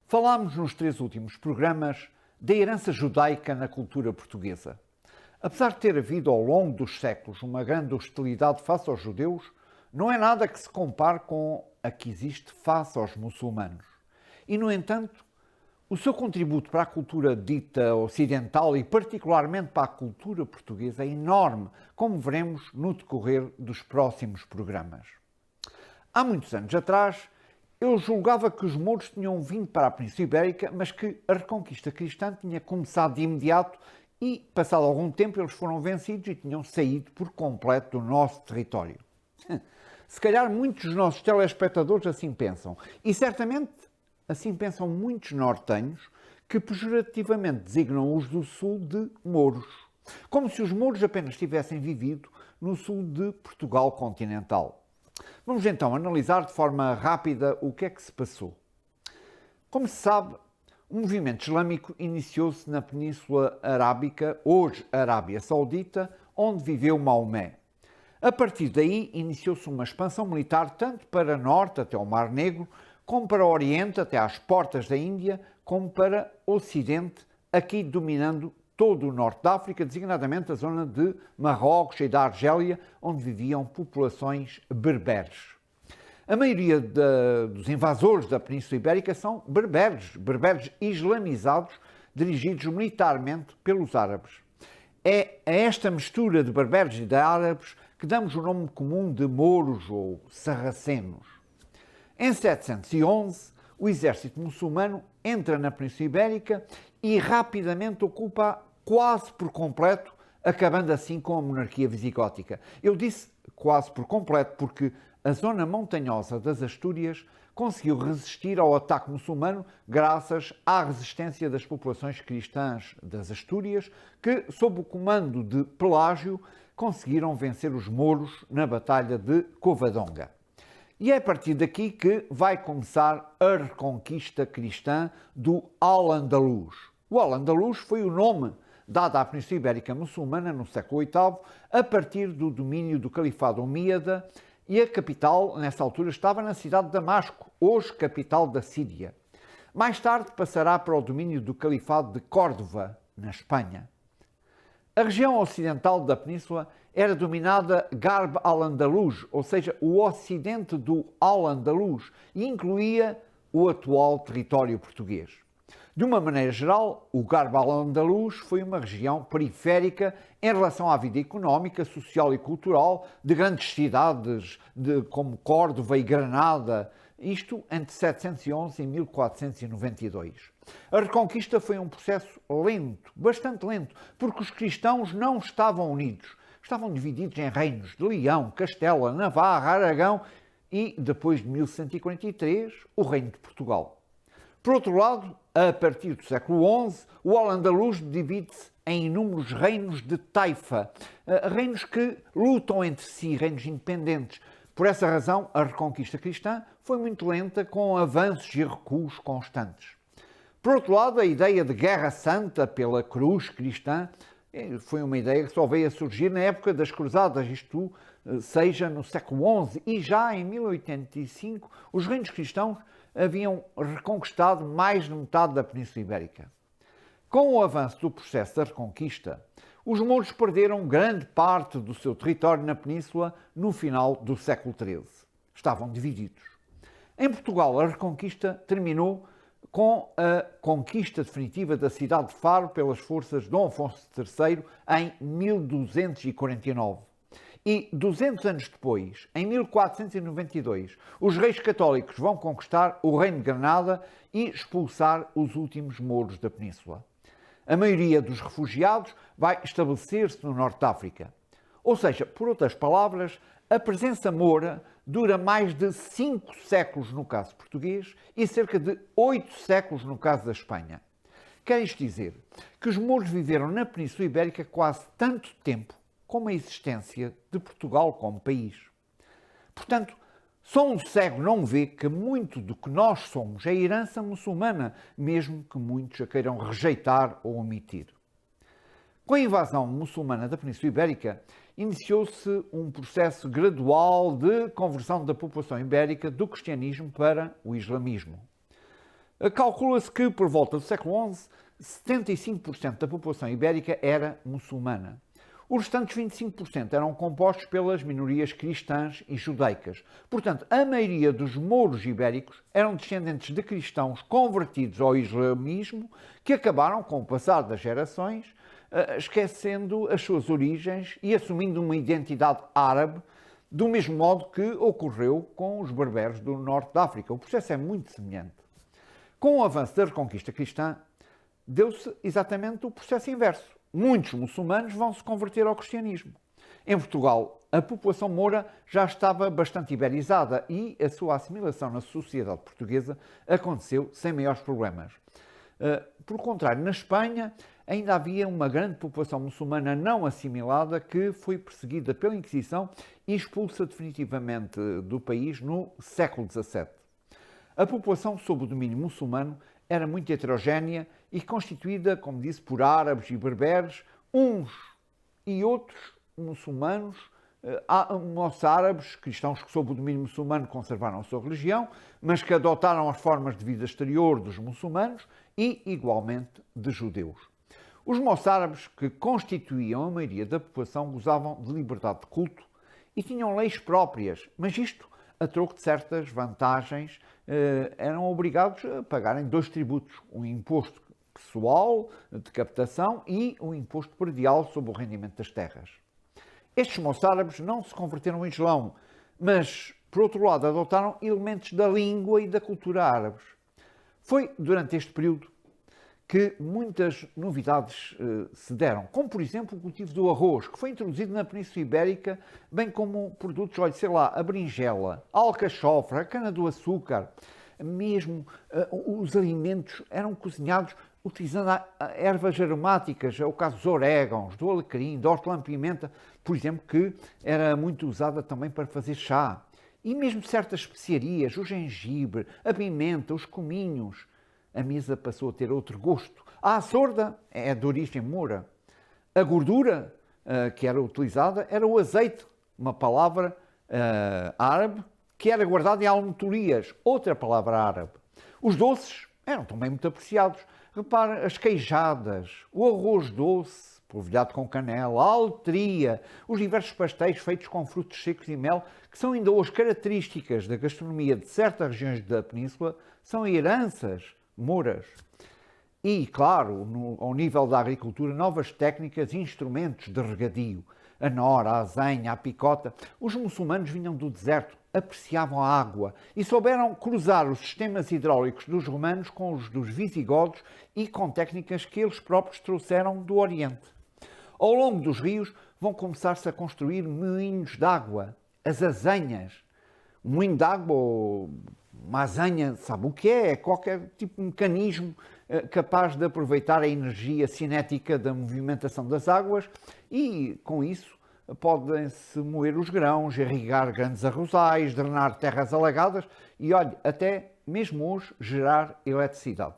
Falámos nos 3 últimos programas da herança judaica na cultura portuguesa. Apesar de ter havido ao longo dos séculos uma grande hostilidade face aos judeus, não é nada que se compare com a que existe face aos muçulmanos. E, no entanto, o seu contributo para a cultura dita ocidental e particularmente para a cultura portuguesa é enorme, como veremos no decorrer dos próximos programas. Há muitos anos atrás, eu julgava que os mouros tinham vindo para a Península Ibérica, mas que a reconquista cristã tinha começado de imediato e, passado algum tempo, eles foram vencidos e tinham saído por completo do nosso território. Se calhar muitos dos nossos telespectadores assim pensam, e certamente assim pensam muitos nortenhos que pejorativamente designam os do sul de mouros, como se os mouros apenas tivessem vivido no sul de Portugal continental. Vamos então analisar de forma rápida o que é que se passou. Como se sabe, o movimento islâmico iniciou-se na Península Arábica, hoje Arábia Saudita, onde viveu Maomé. A partir daí, iniciou-se uma expansão militar tanto para norte, até o Mar Negro, como para o Oriente, até às portas da Índia, como para o Ocidente, aqui dominando todo o Norte da África, designadamente a zona de Marrocos e da Argélia, onde viviam populações berberes. A maioria dos invasores da Península Ibérica são berberes islamizados, dirigidos militarmente pelos árabes. É a esta mistura de berberes e de árabes que damos o nome comum de mouros ou sarracenos. Em 711, o exército muçulmano entra na Península Ibérica e rapidamente ocupa quase por completo, acabando assim com a monarquia visigótica. Eu disse quase por completo porque a zona montanhosa das Astúrias conseguiu resistir ao ataque muçulmano graças à resistência das populações cristãs das Astúrias, que, sob o comando de Pelágio, conseguiram vencer os mouros na Batalha de Covadonga. E é a partir daqui que vai começar a reconquista cristã do Al-Andalus. O Al-Andalus foi o nome dado à Península Ibérica muçulmana no século VIII, a partir do domínio do Califado Omíada, e a capital, nessa altura, estava na cidade de Damasco, hoje capital da Síria. Mais tarde passará para o domínio do Califado de Córdoba, na Espanha. A região ocidental da península era dominada Garb al-Andalus, ou seja, o ocidente do Al-Andalus, e incluía o atual território português. De uma maneira geral, o Garb al-Andalus foi uma região periférica em relação à vida económica, social e cultural de grandes cidades como Córdoba e Granada, isto entre 711 e 1492. A reconquista foi um processo lento, bastante lento, porque os cristãos não estavam unidos. Estavam divididos em reinos de Leão, Castela, Navarra, Aragão e, depois de 1143, o Reino de Portugal. Por outro lado, a partir do século XI, o Al-Andalus divide-se em inúmeros reinos de taifa, reinos que lutam entre si, reinos independentes. Por essa razão, a reconquista cristã foi muito lenta, com avanços e recuos constantes. Por outro lado, a ideia de guerra santa pela cruz cristã foi uma ideia que só veio a surgir na época das cruzadas, isto seja no século XI, e já em 1085 os reinos cristãos haviam reconquistado mais de metade da Península Ibérica. Com o avanço do processo da reconquista, os mouros perderam grande parte do seu território na península no final do século XIII. Estavam divididos. Em Portugal, a reconquista terminou com a conquista definitiva da cidade de Faro pelas forças de Dom Afonso III em 1249. E 200 anos depois, em 1492, os reis católicos vão conquistar o Reino de Granada e expulsar os últimos mouros da península. A maioria dos refugiados vai estabelecer-se no Norte da África. Ou seja, por outras palavras, a presença moura dura mais de 5 séculos no caso português e cerca de 8 séculos no caso da Espanha. Quer isto dizer que os mouros viveram na Península Ibérica quase tanto tempo como a existência de Portugal como país. Portanto, só um cego não vê que muito do que nós somos é herança muçulmana, mesmo que muitos a queiram rejeitar ou omitir. Com a invasão muçulmana da Península Ibérica, iniciou-se um processo gradual de conversão da população ibérica do cristianismo para o islamismo. Calcula-se que, por volta do século XI, 75% da população ibérica era muçulmana. Os restantes 25% eram compostos pelas minorias cristãs e judaicas. Portanto, a maioria dos mouros ibéricos eram descendentes de cristãos convertidos ao islamismo que acabaram, com o passar das gerações, esquecendo as suas origens e assumindo uma identidade árabe, do mesmo modo que ocorreu com os berberes do norte da África. O processo é muito semelhante. Com o avanço da reconquista cristã, deu-se exatamente o processo inverso. Muitos muçulmanos vão se converter ao cristianismo. Em Portugal, a população moura já estava bastante iberizada e a sua assimilação na sociedade portuguesa aconteceu sem maiores problemas. Por contrário, na Espanha ainda havia uma grande população muçulmana não assimilada que foi perseguida pela Inquisição e expulsa definitivamente do país no século XVII. A população sob o domínio muçulmano era muito heterogénea e constituída, como disse, por árabes e berberes, uns e outros muçulmanos, moçárabes, cristãos que sob o domínio muçulmano conservaram a sua religião, mas que adotaram as formas de vida exterior dos muçulmanos e, igualmente, de judeus. Os moçárabes, que constituíam a maioria da população, gozavam de liberdade de culto e tinham leis próprias, mas isto a troco de certas vantagens. Eram obrigados a pagarem 2 tributos, um imposto pessoal de captação e um imposto predial sobre o rendimento das terras. Estes moçárabes não se converteram ao Islão, mas, por outro lado, adotaram elementos da língua e da cultura árabes. Foi durante este período que muitas novidades se deram, como, por exemplo, o cultivo do arroz, que foi introduzido na Península Ibérica, bem como produtos, olha, sei lá, a berinjela, a alcachofra, a cana-do-açúcar, mesmo os alimentos eram cozinhados utilizando ervas aromáticas, é o caso dos orégãos, do alecrim, da hortelã-pimenta, por exemplo, que era muito usada também para fazer chá. E mesmo certas especiarias, o gengibre, a pimenta, os cominhos. A mesa passou a ter outro gosto. A açorda é de origem moura. A gordura que era utilizada era o azeite, uma palavra árabe, que era guardada em almotorias, outra palavra árabe. Os doces eram também muito apreciados. Repara, as queijadas, o arroz doce, polvilhado com canela, a altria, os diversos pastéis feitos com frutos secos e mel, que são ainda hoje características da gastronomia de certas regiões da península, são heranças mouras. E, claro, ao nível da agricultura, novas técnicas e instrumentos de regadio. A nora, a azenha, a picota. Os muçulmanos vinham do deserto, apreciavam a água e souberam cruzar os sistemas hidráulicos dos romanos com os dos visigodos e com técnicas que eles próprios trouxeram do Oriente. Ao longo dos rios vão começar-se a construir moinhos de água, as azenhas. Um moinho de água, ou uma azenha, sabe o que é? É qualquer tipo de mecanismo capaz de aproveitar a energia cinética da movimentação das águas e, com isso, podem-se moer os grãos, irrigar grandes arrozais, drenar terras alagadas e, olha, até mesmo hoje gerar eletricidade.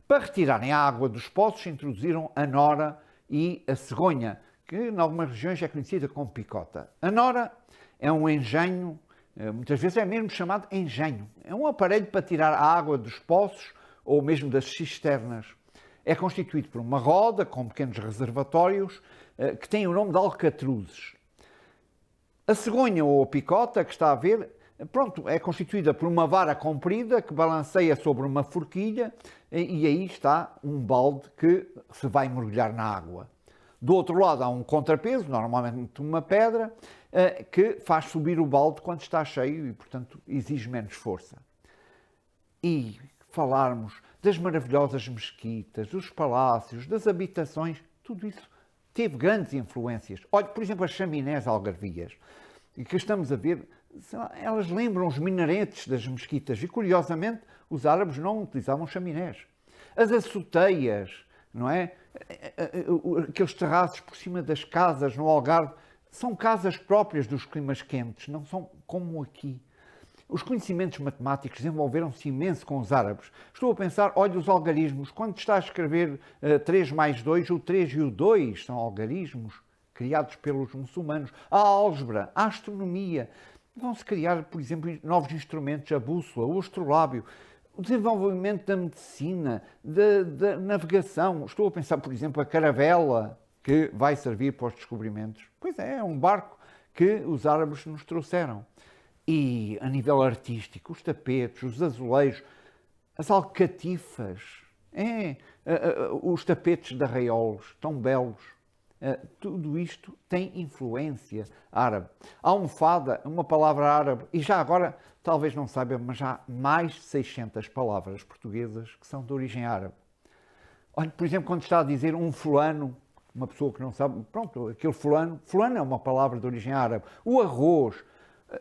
Para retirarem a água dos poços, introduziram a nora e a cegonha, que em algumas regiões é conhecida como picota. A nora é um engenho, muitas vezes é mesmo chamado engenho. É um aparelho para tirar a água dos poços ou mesmo das cisternas. É constituído por uma roda com pequenos reservatórios que têm o nome de alcatruzes. A cegonha ou a picota, que está a ver, pronto, é constituída por uma vara comprida que balanceia sobre uma forquilha e aí está um balde que se vai mergulhar na água. Do outro lado há um contrapeso, normalmente uma pedra, que faz subir o balde quando está cheio e, portanto, exige menos força. E falarmos das maravilhosas mesquitas, dos palácios, das habitações, tudo isso teve grandes influências. Olha, por exemplo, as chaminés algarvias, que estamos a ver, elas lembram os minaretes das mesquitas e, curiosamente, os árabes não utilizavam chaminés. As açoteias, não é? Aqueles terraços por cima das casas no Algarve, são casas próprias dos climas quentes, não são como aqui. Os conhecimentos matemáticos desenvolveram-se imenso com os árabes. Estou a pensar, olha os algarismos, quando está a escrever 3 mais 2, o 3 e o 2 são algarismos criados pelos muçulmanos. A álgebra, a astronomia. Vão-se criar, por exemplo, novos instrumentos, a bússola, o astrolábio. o desenvolvimento da medicina, da navegação. Estou a pensar, por exemplo, a caravela que vai servir para os descobrimentos. Pois é um barco que os árabes nos trouxeram. E a nível artístico, os tapetes, os azulejos, as alcatifas, os tapetes de arraiolos, tão belos. Tudo isto tem influência árabe. A almofada, uma palavra árabe, e já agora, talvez não saiba, mas há mais de 600 palavras portuguesas que são de origem árabe. Olha, por exemplo, quando está a dizer um fulano, uma pessoa que não sabe, pronto, aquele fulano é uma palavra de origem árabe. O arroz,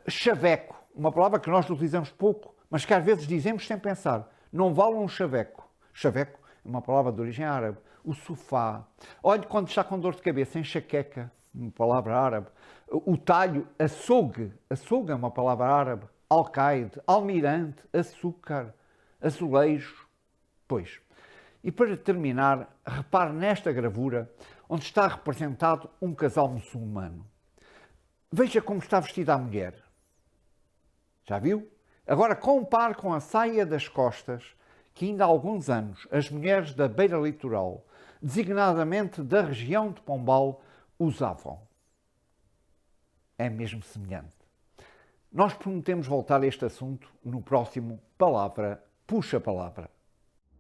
chaveco, uma palavra que nós utilizamos pouco, mas que às vezes dizemos sem pensar. Não vale um chaveco. Chaveco é uma palavra de origem árabe. O sofá. Olhe, quando está com dor de cabeça, enxaqueca, uma palavra árabe. O talho, açougue. Açougue é uma palavra árabe. Alcaide, almirante, açúcar, azulejo. Pois. E para terminar, repare nesta gravura, onde está representado um casal muçulmano. Veja como está vestida a mulher. Já viu? Agora compare com a saia das costas que ainda há alguns anos as mulheres da beira litoral, designadamente da região de Pombal, usavam. É mesmo semelhante. Nós prometemos voltar a este assunto no próximo Palavra Puxa Palavra.